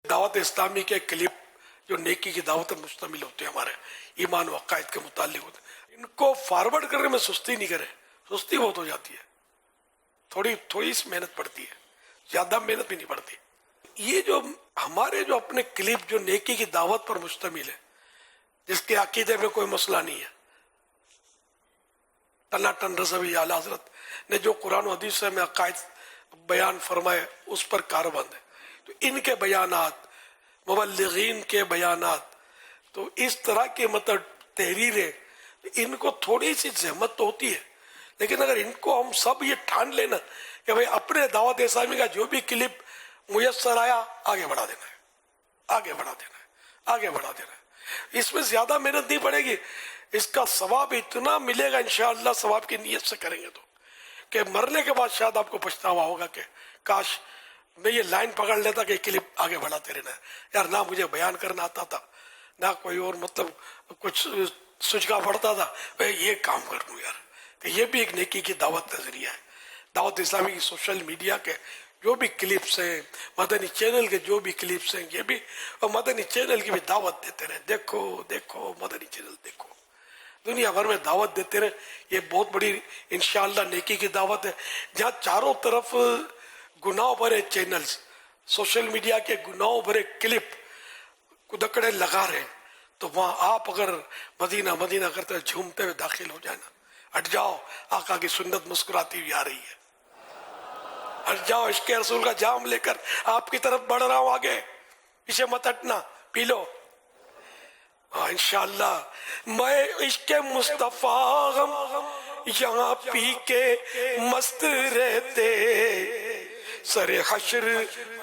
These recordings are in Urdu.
دعوت اسلامی کے کلپ جو نیکی کی دعوت پر مشتمل ہوتے ہیں، ہمارے ایمان و عقائد کے متعلق ہوتے ہیں، ان کو فارورڈ کرنے میں سستی نہیں کرے. سستی بہت ہو جاتی ہے، تھوڑی سی محنت پڑتی ہے، زیادہ محنت بھی نہیں پڑتی. یہ جو ہمارے جو اپنے کلپ جو نیکی کی دعوت پر مشتمل ہے، جس کے عقیدے میں کوئی مسئلہ نہیں ہے، ٹنا ٹن رضوی اعلیٰ حضرت نے جو قرآن و حدیث میں عقائد بیان فرمائے اس پر کاربند ہے. تو ان کے بیانات، مبلغین کے بیانات، تو اس طرح کے مطلب تحریریں، ان کو تھوڑی سی زحمت تو ہوتی ہے، لیکن اگر ان کو ہم سب یہ ٹھان لینا کہ بھئی اپنے دعوت اسلامی کا جو بھی کلپ میسر آیا آگے بڑھا دینا ہے، آگے بڑھا دینا ہے، آگے بڑھا دینا ہے. اس میں زیادہ محنت نہیں پڑے گی، اس کا ثواب اتنا ملے گا انشاءاللہ، ثواب کی نیت سے کریں گے تو کہ مرنے کے بعد شاید آپ کو پچھتاوا ہوگا کہ کاش میں یہ لائن پکڑ لیتا کہ کلپ آگے بڑھاتے رہنا ہے. یار نہ مجھے بیان کرنا آتا تھا، نہ کوئی اور مطلب کچھ سجگا پڑتا تھا، میں یہ کام کر لوں یار. کہ یہ بھی ایک نیکی کی دعوت کا ذریعہ ہے. دعوت اسلامی کی سوشل میڈیا کے جو بھی کلپس ہیں، مدنی چینل کے جو بھی کلپس ہیں، یہ بھی، اور مدنی چینل کی بھی دعوت دیتے رہے. دیکھو دیکھو مدنی چینل دیکھو، دنیا بھر میں دعوت دیتے رہے. یہ بہت بڑی انشاءاللہ نیکی کی دعوت ہے. جہاں چاروں طرف گناہ بھرے چینلز، سوشل میڈیا کے گناہ بھرے کلپ کدکڑے لگا رہے ہیں، تو وہاں آپ اگر مدینہ مدینہ کرتے ہوئے جھومتے ہوئے داخل ہو جائے نا، ہٹ جاؤ، آقا کی سنت مسکراتی ہوئی آ رہی ہے. ہٹ جاؤ، عشق رسول کا جام لے کر آپ کی طرف بڑھ رہا ہوں، آگے پیچھے مت ہٹنا، پی لو. انشاءاللہ میں عشق مصطفیٰ غم یہاں پی کے مست رہتے، سر حشر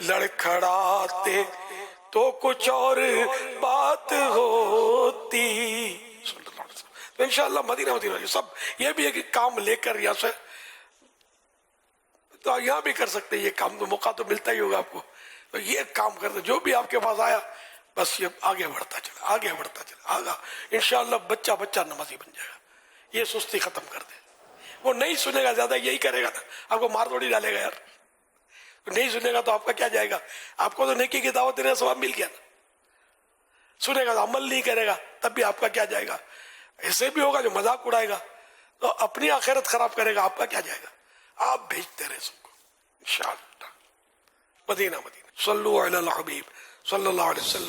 لڑکھڑاتے تو کچھ اور بات ہوتی. تو انشاءاللہ مدینہ مدینہ یہ سب، یہ بھی ایک کام لے کر یہاں سے تو یہاں بھی کر سکتے ہیں. یہ کام تو موقع تو ملتا ہی ہوگا آپ کو، تو یہ کام کرتے جو بھی آپ کے پاس آیا، بس یہ آگے بڑھتا چلا، آگے بڑھتا چلا، آگا انشاءاللہ بچہ بچہ نمازی بن جائے گا. یہ سستی ختم کر دے. وہ نہیں سنے گا، زیادہ یہی کرے گا نا، آپ کو مار توڑی ڈالے گا یار. نہیں سنے گا تو آپ کا کیا جائے گا؟ آپ کو تو نیکی کی دعوت دینے کا ثواب مل گیا نا. سنے گا تو عمل نہیں کرے گا، تب بھی آپ کا کیا جائے گا؟ ایسے بھی ہوگا جو مذاق اڑائے گا تو اپنی آخرت خراب کرے گا، آپ کا کیا جائے گا؟ آپ بھیجتے رہے سب کو انشاءاللہ. مدینہ مدینہ. صلو علی الحبیب صلی اللہ علیہ وسلم.